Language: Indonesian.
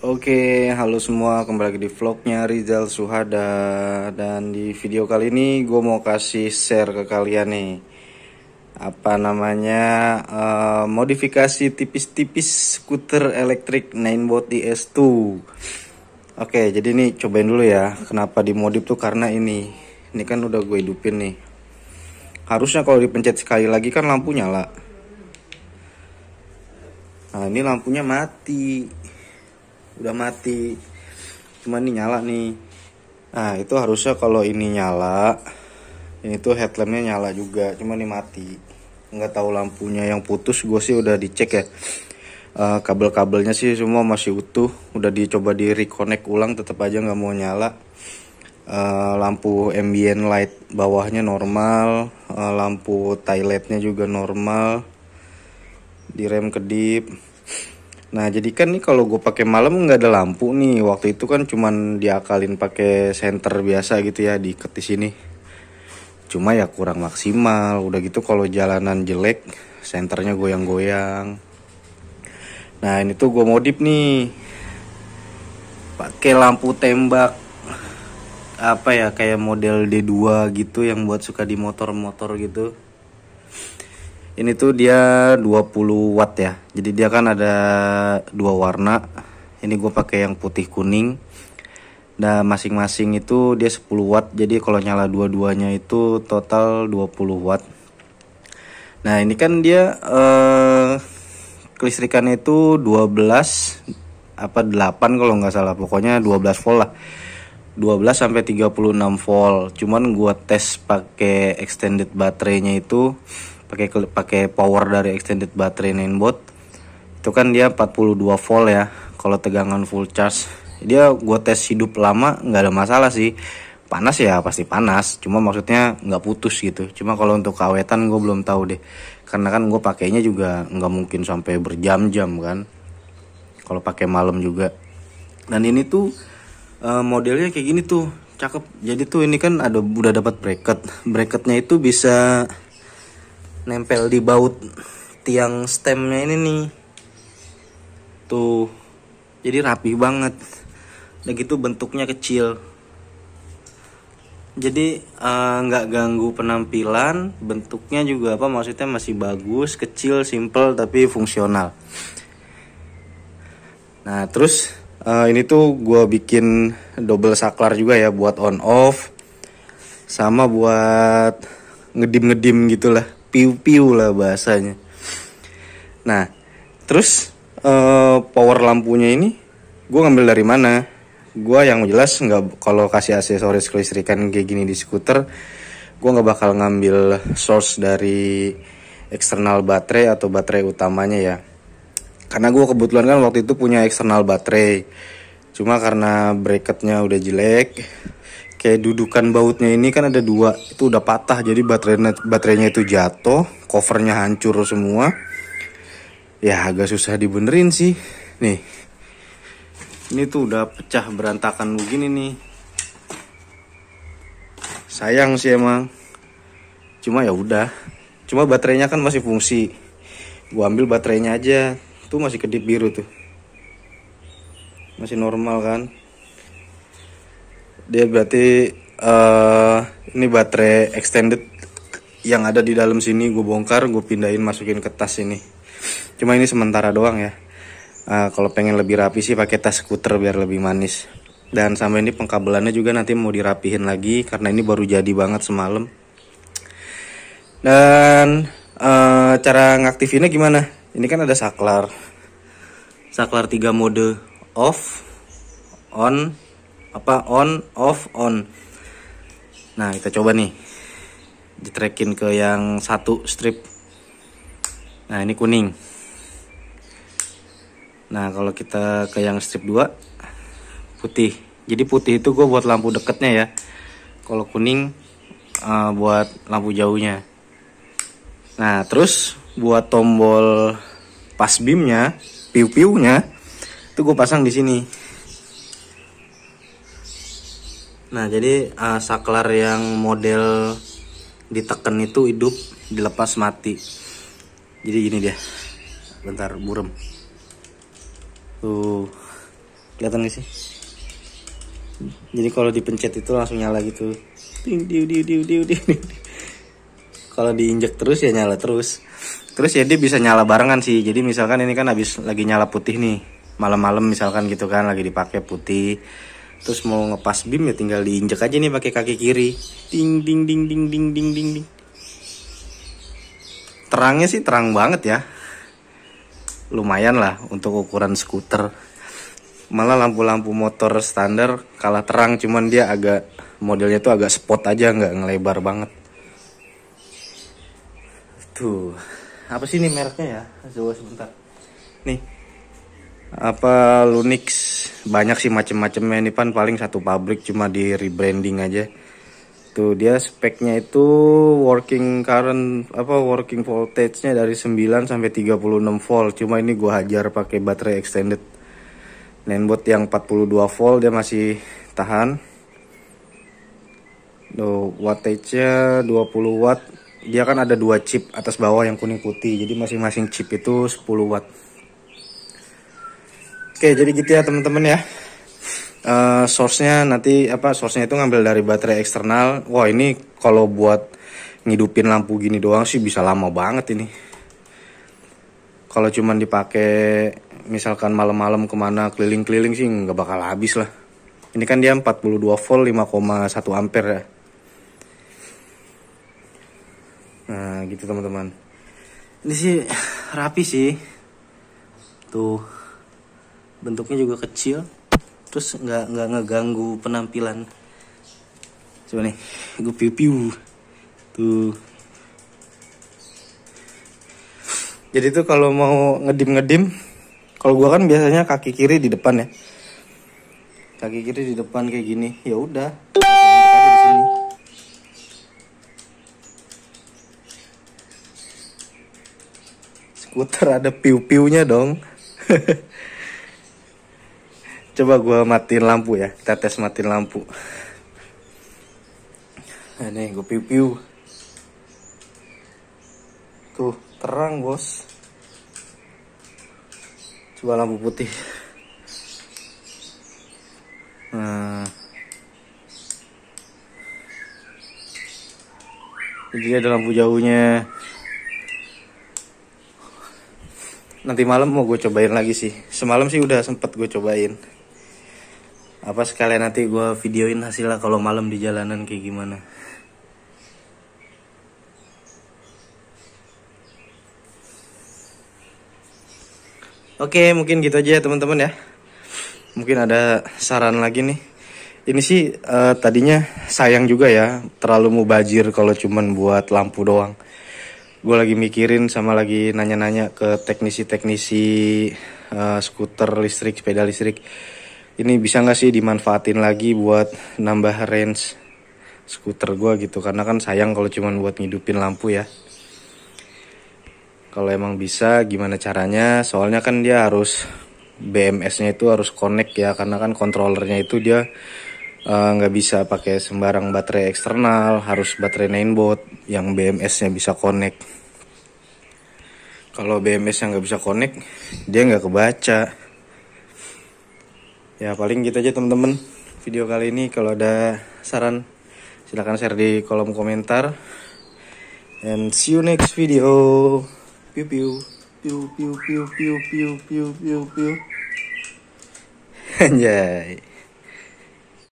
Oke, halo semua, kembali lagi di vlognya Rizal Suhada. Dan di video kali ini gue mau kasih share ke kalian nih apa namanya modifikasi tipis-tipis skuter elektrik Ninebot DS2. Oke, jadi nih cobain dulu ya. Kenapa dimodif tuh karena ini kan udah gue hidupin nih. Harusnya kalau dipencet sekali lagi kan lampu nyala. Nah, ini lampunya mati. Udah mati, cuma ini nyala nih. Nah, itu harusnya kalau ini nyala, ini tuh headlampnya nyala juga, cuma ini mati. Nggak tahu lampunya yang putus. Gue sih udah dicek ya, kabel-kabelnya sih semua masih utuh. Udah dicoba di reconnect ulang, tetap aja nggak mau nyala. Lampu ambient light bawahnya normal, lampu taillightnya juga normal, direm kedip. Nah, jadi kan nih kalau gue pakai malam nggak ada lampu nih. Waktu itu kan cuman diakalin pakai senter biasa gitu ya, diikat di sini. Cuma ya kurang maksimal. Udah gitu kalau jalanan jelek, senternya goyang-goyang. Nah, ini tuh gue modif nih. Pakai lampu tembak apa ya, kayak model D2 gitu yang buat suka di motor-motor gitu. Ini tuh dia 20 watt ya. Jadi dia kan ada dua warna. Ini gue pakai yang putih kuning. Nah, masing-masing itu dia 10 watt. Jadi kalau nyala dua-duanya itu total 20 watt. Nah, ini kan dia kelistrikannya itu 12 apa 8 kalau nggak salah. Pokoknya 12 volt lah. 12 sampai 36 volt. Cuman gua tes pakai extended baterainya itu pakai power dari extended baterai Ninebot. Itu kan dia 42 volt ya. Kalau tegangan full charge, dia gua tes hidup lama nggak ada masalah sih. Panas ya pasti panas, cuma maksudnya nggak putus gitu. Cuma kalau untuk kawetan gue belum tahu deh. Karena kan gue pakainya juga nggak mungkin sampai berjam-jam kan. Kalau pakai malam juga. Dan ini tuh modelnya kayak gini tuh, cakep. Jadi tuh ini kan udah dapat bracketnya itu bisa nempel di baut tiang stemnya ini nih tuh, jadi rapi banget. Dan gitu bentuknya kecil, jadi nggak ganggu penampilan. Bentuknya juga apa, maksudnya masih bagus, kecil, simple tapi fungsional. Nah, terus ini tuh gue bikin double saklar juga ya, buat on off sama buat ngedim gitulah, piu-piu lah bahasanya. Nah, terus power lampunya ini gue ngambil dari mana? Gue yang jelas nggak, kalau kasih aksesoris kelistrikan kayak gini di skuter, gue nggak bakal ngambil source dari eksternal baterai atau baterai utamanya ya. Karena gue kebetulan kan waktu itu punya eksternal baterai. Cuma karena bracketnya udah jelek, kayak dudukan bautnya ini kan ada dua, itu udah patah. Jadi baterainya itu jatuh, covernya hancur semua. Ya agak susah dibenerin sih. Nih, ini tuh udah pecah berantakan begini nih. Sayang sih emang. Cuma ya udah. Cuma baterainya kan masih fungsi. Gua ambil baterainya aja. Tuh masih kedip biru tuh. Masih normal kan. Dia berarti ini baterai extended yang ada di dalam sini gue bongkar, gue pindahin, masukin ke tas ini. Cuma ini sementara doang ya. Kalau pengen lebih rapi sih pakai tas skuter biar lebih manis. Dan sama ini pengkabelannya juga nanti mau dirapihin lagi karena ini baru jadi banget semalam. Dan cara ngaktifinnya gimana? Ini kan ada saklar 3 mode, off, on, off, on. Nah, kita coba nih ditrekin ke yang satu strip. Nah, ini kuning. Nah, kalau kita ke yang strip 2 putih. Jadi putih itu gue buat lampu deketnya ya. Kalau kuning buat lampu jauhnya. Nah, terus buat tombol pas beamnya, piu-piunya itu gue pasang di sini. Nah, jadi saklar yang model ditekan itu hidup, dilepas mati. Jadi gini dia. Bentar, burem. Tuh. Kelihatan gak sih? Jadi kalau dipencet itu langsung nyala gitu. Kalau diinjek terus ya nyala terus. Terus ya dia bisa nyala barengan sih. Jadi misalkan ini kan habis lagi nyala putih nih, malam-malam misalkan gitu kan, lagi dipakai putih. Terus mau ngepas beam ya tinggal diinjek aja nih pakai kaki kiri. Ding ding ding ding ding ding ding ding. Terangnya sih terang banget ya. Lumayan lah untuk ukuran skuter. Malah lampu-lampu motor standar kalah terang, cuman dia agak modelnya tuh agak spot aja, nggak ngelebar banget. Tuh, apa sih ini mereknya ya? Coba sebentar. Nih, apa Lunix, banyak sih macem-macemnya. Ini kan paling satu pabrik, cuma di rebranding aja. Tuh dia speknya itu working current working voltage-nya dari 9 sampai 36 volt. Cuma ini gua hajar pakai baterai extended. Mainboard yang 42 volt dia masih tahan. Tuh wattage-nya 20 watt. Dia kan ada 2 chip atas bawah yang kuning putih. Jadi masing-masing chip itu 10 watt. Oke, jadi gitu ya teman-teman ya. Source-nya itu ngambil dari baterai eksternal. Wah, ini kalau buat ngidupin lampu gini doang sih bisa lama banget ini. Kalau cuman dipakai misalkan malam-malam kemana keliling-keliling sih nggak bakal habis lah. Ini kan dia 42 volt 5,1 ampere ya. Nah gitu teman-teman. Ini sih rapi sih. Tuh bentuknya juga kecil. Terus nggak ngeganggu penampilan. Coba nih, gue piu-piu. Tuh. Jadi tuh kalau mau ngedim, kalau gua kan biasanya kaki kiri di depan ya. Kaki kiri di depan kayak gini. Ya udah. Di sini. Skuter ada piu-piunya dong. Coba gua matiin lampu ya. Kita tes matiin lampu. Nah, nih gua piu-piu. Tuh, terang, Bos. Coba lampu putih. Nah. Jadi ada lampu jauhnya. Nanti malam mau gue cobain lagi sih. Semalam sih udah sempet gue cobain. Apa sekalian nanti gue videoin hasilnya kalau malam di jalanan kayak gimana. Oke, mungkin gitu aja ya teman-teman ya. Mungkin ada saran lagi nih. Ini sih tadinya sayang juga ya, terlalu mubazir kalau cuman buat lampu doang. Gue lagi mikirin sama lagi nanya-nanya ke teknisi-teknisi skuter listrik, sepeda listrik. Ini bisa nggak sih dimanfaatin lagi buat nambah range skuter gue gitu. Karena kan sayang kalau cuman buat ngidupin lampu ya. Kalau emang bisa gimana caranya, soalnya kan dia harus BMS-nya itu harus connect ya. Karena kan controllernya itu dia nggak bisa pakai sembarang baterai eksternal, harus baterai mainboard yang BMS-nya bisa connect. Kalau BMS yang nggak bisa connect, dia nggak kebaca. Ya paling gitu aja teman-teman video kali ini. Kalau ada saran silahkan share di kolom komentar. And see you next video. Piu piu piu piu piu piu piu piu piu piu. Anjay.